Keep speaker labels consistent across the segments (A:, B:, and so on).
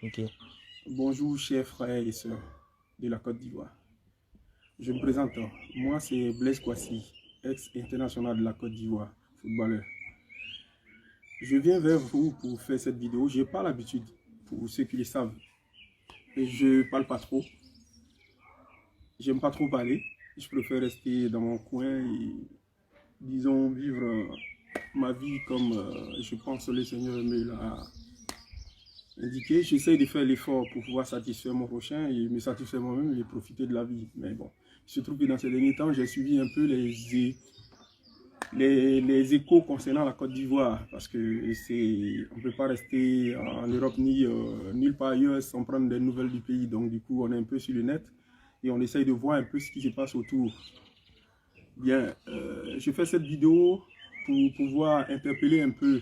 A: Ok.
B: Bonjour chers frères et sœurs de la Côte d'Ivoire. Je me présente. Moi c'est Blaise Kouassi, ex-international de la Côte d'Ivoire, footballeur. Je viens vers vous pour faire cette vidéo. Je n'ai pas l'habitude, pour ceux qui le savent. Et je parle pas trop. J'aime pas trop parler. Je préfère rester dans mon coin et, disons, vivre ma vie comme je pense que le Seigneur me l'a indiqué. J'essaie de faire l'effort pour pouvoir satisfaire mon prochain et me satisfaire moi-même et profiter de la vie. Mais bon, il se trouve que dans ces derniers temps, j'ai suivi un peu les échos concernant la Côte d'Ivoire parce que on ne peut pas rester en Europe ni nulle part ailleurs sans prendre des nouvelles du pays. Donc du coup, on est un peu sur le net et on essaye de voir un peu ce qui se passe autour. Bien, je fais cette vidéo pour pouvoir interpeller un peu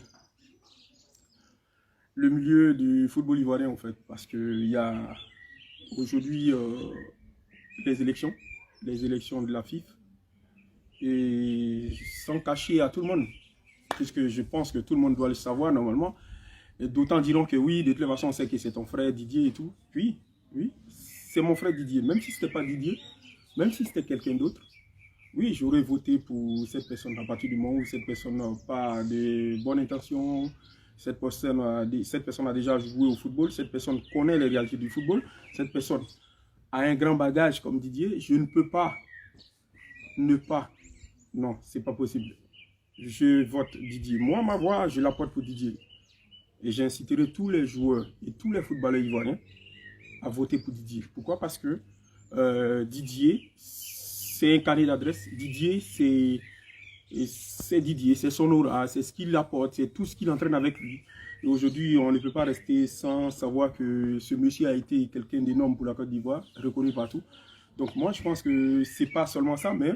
B: le milieu du football ivoirien en fait, parce qu'il y a aujourd'hui les élections de la FIFA, et sans cacher à tout le monde, puisque je pense que tout le monde doit le savoir normalement, et d'autant diront que oui, de toute façon on sait que c'est ton frère Didier et tout, oui, c'est mon frère Didier, même si ce n'était pas Didier, même si c'était quelqu'un d'autre, oui, j'aurais voté pour cette personne à partir du moment où cette personne n'a pas de bonnes intentions, cette personne a déjà joué au football, cette personne connaît les réalités du football, cette personne a un grand bagage comme Didier. Je ne peux pas ne pas, non, c'est pas possible. Je vote Didier. Moi, ma voix, je la porte pour Didier. Et j'inciterai tous les joueurs et tous les footballeurs ivoiriens à voter pour Didier. Pourquoi? Parce que Didier, c'est un carnet d'adresse. Didier, c'est Didier, c'est son aura, c'est ce qu'il apporte, c'est tout ce qu'il entraîne avec lui. Et aujourd'hui, on ne peut pas rester sans savoir que ce monsieur a été quelqu'un d'énorme pour la Côte d'Ivoire, reconnu partout. Donc moi, je pense que c'est pas seulement ça, mais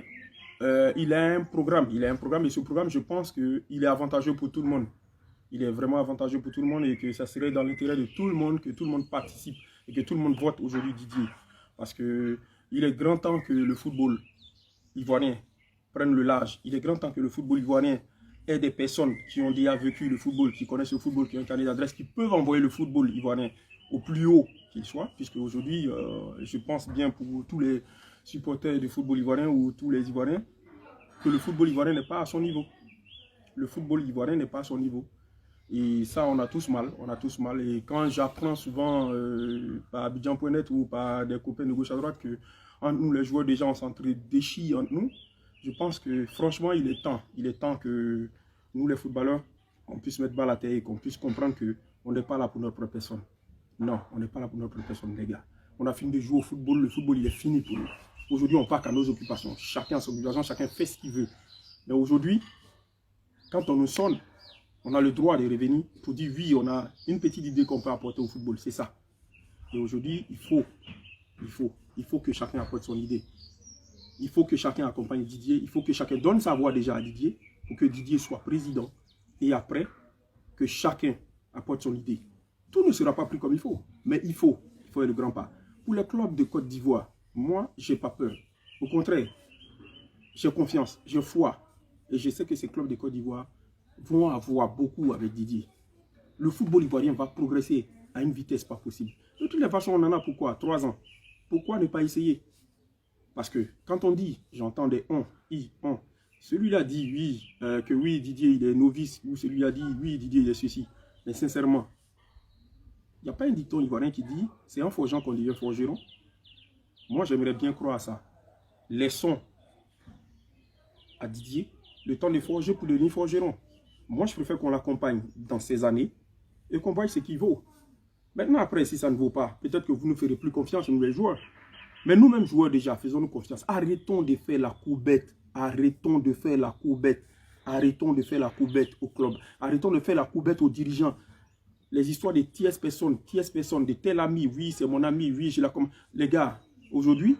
B: il a un programme. Il a un programme et ce programme, je pense qu'il est avantageux pour tout le monde. Il est vraiment avantageux pour tout le monde et que ça serait dans l'intérêt de tout le monde, que tout le monde participe et que tout le monde vote aujourd'hui Didier. Parce que il est grand temps que le football ivoirien prenne le large. Il est grand temps que le football ivoirien ait des personnes qui ont déjà vécu le football, qui connaissent le football, qui ont un carnet d'adresse, qui peuvent envoyer le football ivoirien au plus haut qu'il soit, puisque aujourd'hui, je pense bien pour tous les supporters du football ivoirien ou tous les Ivoiriens, que le football ivoirien n'est pas à son niveau. Le football ivoirien n'est pas à son niveau. Et ça, on a tous mal, on a tous mal. Et quand j'apprends souvent par Abidjan.net ou par des copains de gauche à droite que entre nous, les joueurs, déjà, on s'entre-déchire entre nous, je pense que franchement, il est temps que nous, les footballeurs, on puisse mettre balle à terre et qu'on puisse comprendre qu'on n'est pas là pour notre propre personne. Non, on n'est pas là pour notre propre personne, les gars. On a fini de jouer au football, le football, il est fini pour nous. Aujourd'hui, on part qu'à nos occupations. Chacun a son occupation, chacun fait ce qu'il veut. Mais aujourd'hui, quand on nous sonne, on a le droit de revenir pour dire oui, on a une petite idée qu'on peut apporter au football, c'est ça. Et aujourd'hui, il faut que chacun apporte son idée. Il faut que chacun accompagne Didier, il faut que chacun donne sa voix déjà à Didier pour que Didier soit président. Et après, que chacun apporte son idée. Tout ne sera pas pris comme il faut, mais il faut faire le grand pas. Pour les clubs de Côte d'Ivoire, moi, je n'ai pas peur. Au contraire, j'ai confiance, j'ai foi. Et je sais que ces clubs de Côte d'Ivoire vont avoir beaucoup avec Didier. Le football ivoirien va progresser à une vitesse pas possible. De toutes les façons, on en a pourquoi 3 ans. Pourquoi ne pas essayer? Parce que quand on dit, j'entends des on. Celui-là dit oui, que oui, Didier il est novice, ou celui-là dit oui, Didier il est ceci. Mais sincèrement, il n'y a pas un dicton ivoirien qui dit c'est en forgeant qu'on devient forgeron. Moi, j'aimerais bien croire à ça. Laissons à Didier le temps de forger pour devenir forgeron. Moi, je préfère qu'on l'accompagne dans ces années et qu'on voie ce qu'il vaut. Maintenant, après, si ça ne vaut pas, peut-être que vous ne ferez plus confiance, nous les joueurs. Mais nous-mêmes joueurs déjà, faisons-nous confiance. Arrêtons de faire la courbette. Arrêtons de faire la courbette. Arrêtons de faire la courbette au club. Arrêtons de faire la courbette aux dirigeants. Les histoires de tierces personnes, de tel ami, oui, c'est mon ami, oui, je la comme. Les gars, aujourd'hui,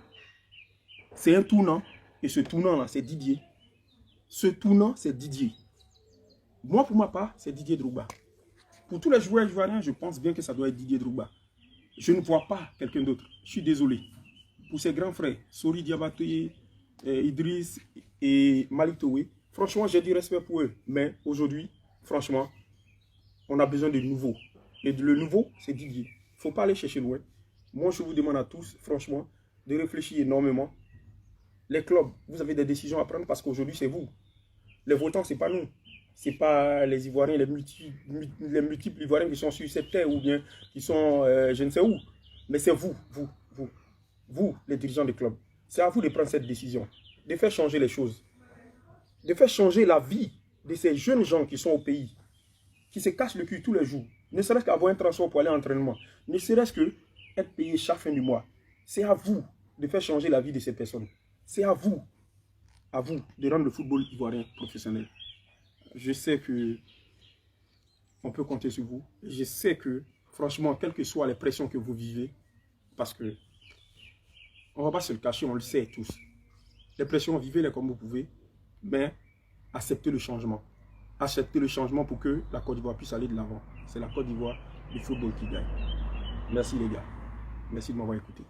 B: c'est un tournant. Et ce tournant-là, c'est Didier. Ce tournant, c'est Didier. Moi, pour ma part, c'est Didier Drogba. Pour tous les joueurs ivoiriens, je pense bien que ça doit être Didier Drogba. Je ne vois pas quelqu'un d'autre. Je suis désolé. Pour ses grands frères, Sori Diabaté, Idriss et Malik Towé, franchement, j'ai du respect pour eux. Mais aujourd'hui, franchement, on a besoin de nouveau. Et le nouveau, c'est Didier. ne faut pas aller chercher loin. Moi, je vous demande à tous, franchement, de réfléchir énormément. Les clubs, vous avez des décisions à prendre parce qu'aujourd'hui, c'est vous. Les votants, ce n'est pas nous. Ce n'est pas les Ivoiriens, les multiples Ivoiriens qui sont sur cette terre ou bien qui sont je ne sais où. Mais c'est vous, les dirigeants des clubs. C'est à vous de prendre cette décision, de faire changer les choses, de faire changer la vie de ces jeunes gens qui sont au pays, qui se cassent le cul tous les jours, ne serait-ce qu'avoir un transport pour aller à l'entraînement, ne serait-ce que être payé chaque fin du mois. C'est à vous de faire changer la vie de ces personnes. C'est à vous de rendre le football ivoirien professionnel. Je sais que on peut compter sur vous. Je sais que, franchement, quelles que soient les pressions que vous vivez, parce que on ne va pas se le cacher, on le sait tous. Les pressions, vivez-les comme vous pouvez, mais acceptez le changement. Acceptez le changement pour que la Côte d'Ivoire puisse aller de l'avant. C'est la Côte d'Ivoire du football qui gagne. Merci les gars. Merci de m'avoir écouté.